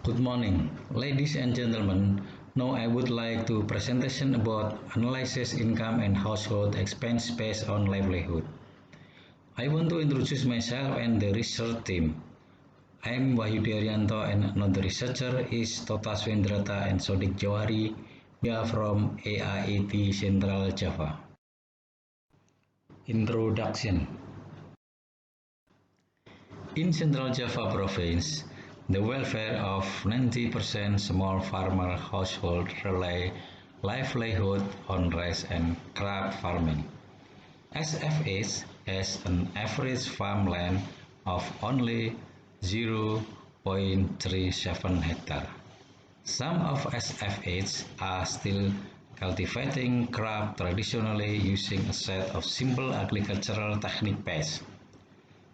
Good morning, ladies and gentlemen. Now I would like to presentation about analysis income and household expense based on livelihood. I want to introduce myself and the research team. I am Wahyudi Arianto and another researcher is Tota Swendrata and Sodik Jawari. We are from AIET Central Java. Introduction. In Central Java Province, the welfare of 90% small farmer households rely livelihood on rice and crab farming. SFH has an average farmland of only 0.37 hectare. Some of SFH are still cultivating crab traditionally using a set of simple agricultural techniques.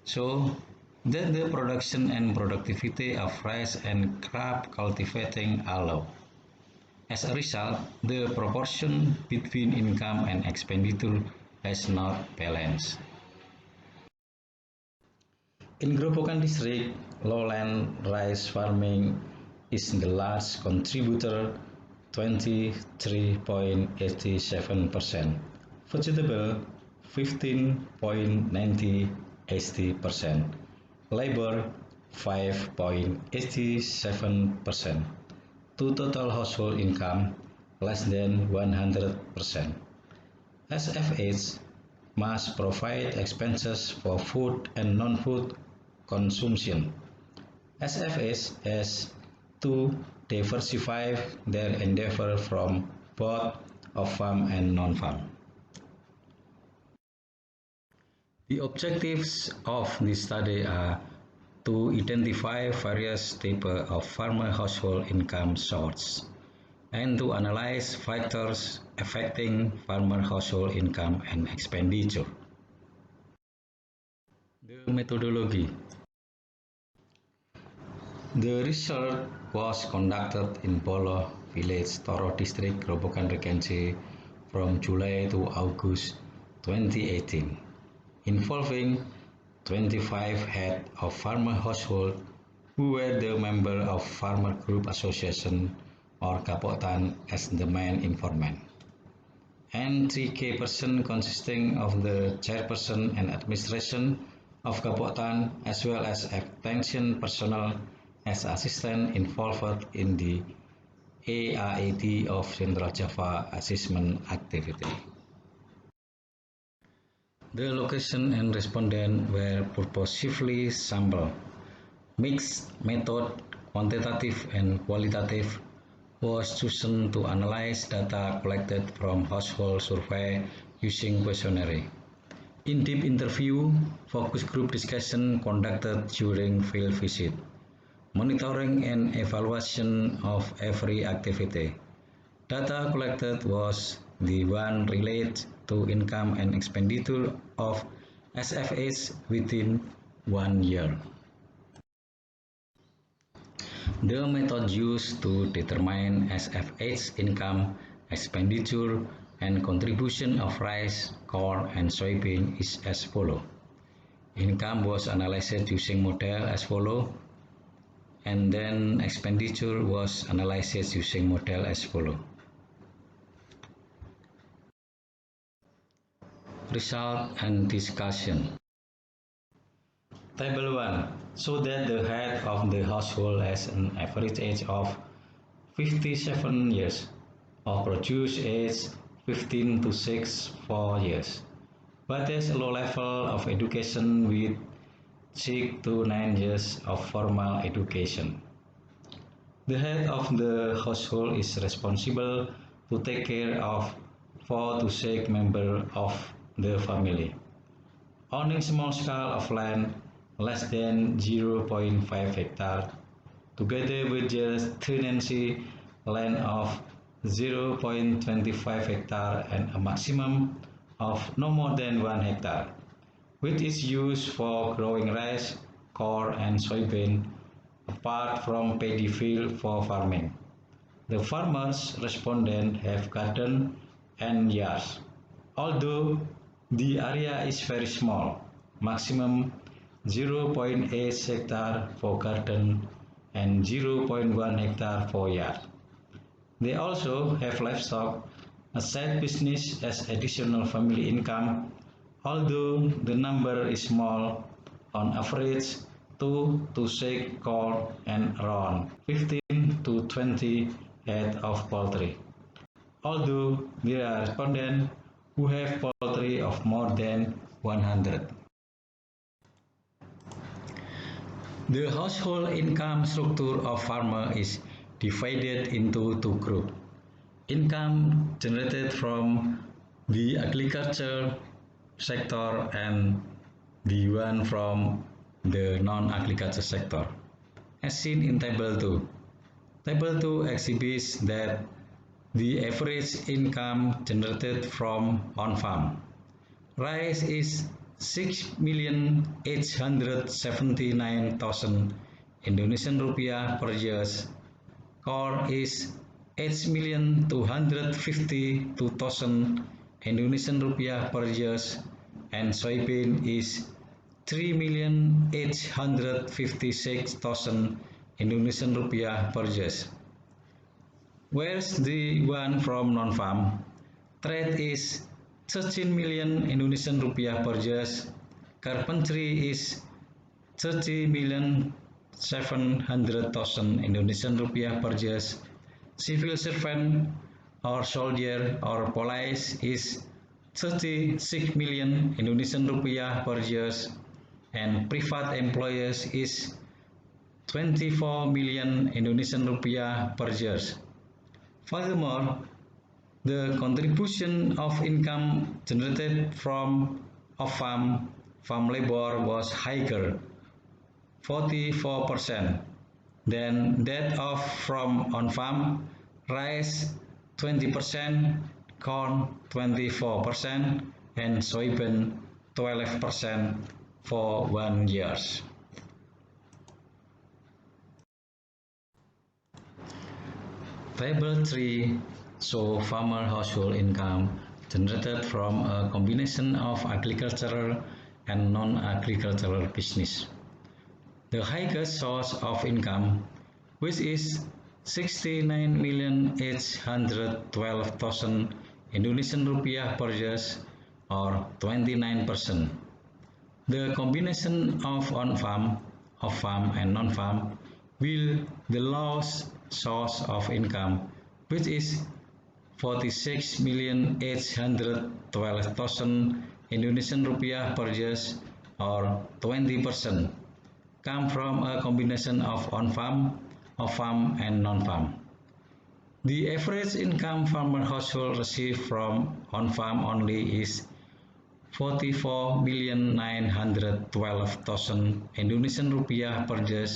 So that the production and productivity of rice and crab cultivating are low. As a result, the proportion between income and expenditure has not balanced. In Grobogan district, lowland rice farming is the largest contributor, 23.87%, vegetable 15.90%, labor 5.87%, to total household income less than 100%. SFH must provide expenses for food and non-food consumption. SFH has to diversify their endeavor from both off-farm and non-farm. The objectives of this study are to identify various types of farmer household income sources and to analyze factors affecting farmer household income and expenditure. The methodology. The research was conducted in Bolo Village, Toro District, Grobogan Regency from July to August 2018, involving 25 heads of farmer household who were the member of Farmer Group Association or Gapoktan as the main informant, and 3 key persons consisting of the chairperson and administration of Gapoktan as well as extension personnel as assistant involved in the AIET of Central Java assessment activity. The location and respondent were purposefully sampled. Mixed method, quantitative and qualitative, was chosen to analyze data collected from household survey using questionnaire. In-depth interview, focus group discussion conducted during field visit, monitoring and evaluation of every activity. Data collected was the one related to income and expenditure of SFH within 1 year. The method used to determine SFH income, expenditure, and contribution of rice, corn, and soybean is as follows. Income was analyzed using model as follows, and then expenditure was analyzed using model as follows. Result and discussion. Table 1 shows that the head of the household has an average age of 57 years, or produce age 15 to 64 years, but has a low level of education with 6 to 9 years of formal education. The head of the household is responsible to take care of 4 to 6 members of the family, owning small scale of land less than 0.5 hectare, together with just tenancy land of 0.25 hectare and a maximum of no more than 1 hectare, which is used for growing rice, corn, and soybean, apart from paddy field for farming. The farmers respondent have garden and yards, although the area is very small, maximum 0.8 hectare for garden and 0.1 hectare for yard. They also have livestock, a side business as additional family income, although the number is small, on average 2 to 6 corn and around 15 to 20 head of poultry. Although there are respondents who have poultry of more than 100. The household income structure of farmer is divided into two groups. Income generated from the agriculture sector and the one from the non-agriculture sector, as seen in Table 2. Table 2 exhibits that the average income generated from on-farm rice is 6.879.000 Indonesian rupiah per year, corn is 8.252.000 Indonesian rupiah per year, and soybean is 3.856.000 Indonesian rupiah per year. Whereas the one from non-farm trade is 13 million Indonesian rupiah per year, carpentry is 30.700.000 Indonesian rupiah per year, civil servant or soldier or police is 36 million Indonesian rupiah per year, and private employers is 24 million Indonesian rupiah per year. Furthermore, the contribution of income generated from off-farm farm labor was higher, 44%, than that of from on-farm rice 20%, corn 24%, and soybean 12% for 1 year. Table 3 shows farmer household income generated from a combination of agricultural and non-agricultural business. The highest source of income, which is 69.812.000 Indonesian rupiah per year, or 29%. The combination of on-farm, off-farm, and non-farm will the lowest source of income, which is 46.812.000 Indonesian rupiah per year, or 20%, come from a combination of on-farm, off-farm, and non-farm. The average income farmer household receive from on-farm only is 44.912.000 Indonesian rupiah per year,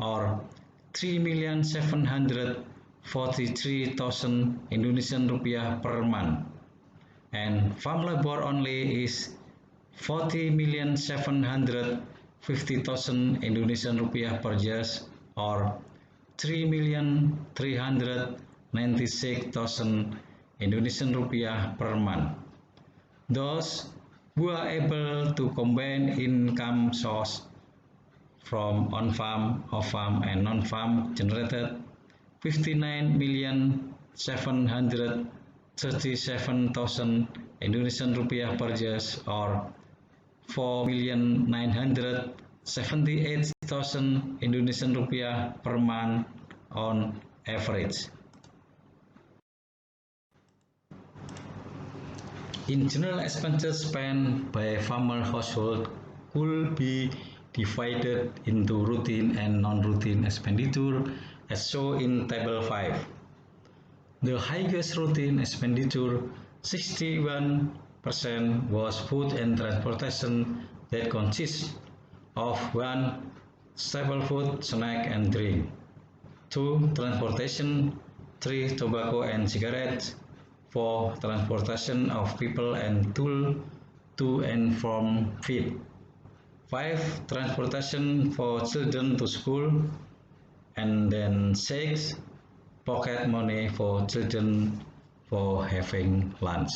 or 3.743.000 Indonesian rupiah per month, and farm labor only is 40.750.000 Indonesian rupiah per year, or 3.396.000 Indonesian rupiah per month. Those who are able to combine income source from on-farm, off-farm, and non-farm generated 59.737.000 Indonesian rupiah per year, or 4.978.000 Indonesian rupiah per month on average. In general, expenses spent by a farmer household could be divided into routine and non-routine expenditure as shown in Table 5. The highest routine expenditure, 61%, was food and transportation that consists of 1. Staple food, snack and drink, 2. Transportation, 3. Tobacco and cigarettes, 4. Transportation of people and tools to and from feed, 5. Transportation for children to school, and then 6. Pocket money for children for having lunch.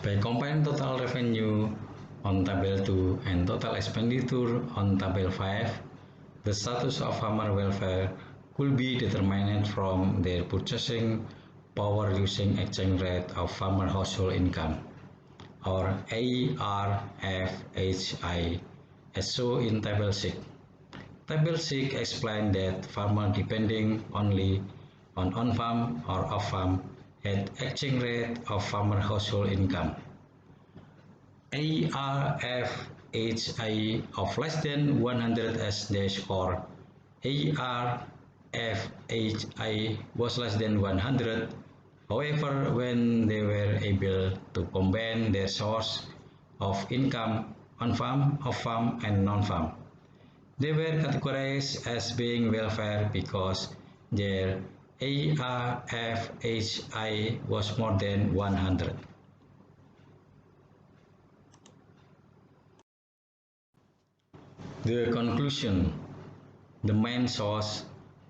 By comparing total revenue on Table 2 and total expenditure on Table 5, the status of farmer welfare could be determined from their purchasing power using exchange rate of farmer household income, or ARFHI, as shown in Table 6. Table 6 explains that farmers depending only on on-farm or off-farm at exchange rate of farmer household income. ARFHI of less than 100 S- or ARFHI was less than 100. However, when they were able to combine their source of income on-farm, off-farm, and non-farm, they were categorized as being welfare because their ARFHI was more than 100. The conclusion: the main source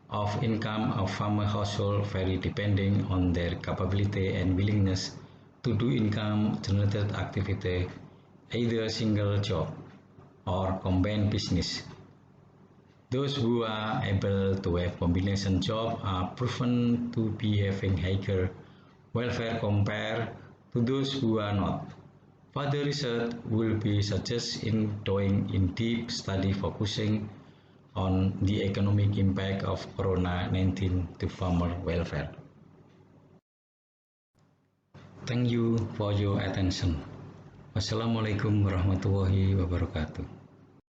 of income of farmer household vary depending on their capability and willingness to do income-generated activity, either single job or combined business. Those who are able to have combination job are proven to be having higher welfare compared to those who are not. Further research will be suggested in doing in-depth study focusing on the economic impact of Corona-19 to farmer welfare. Thank you for your attention. Wassalamualaikum warahmatullahi wabarakatuh.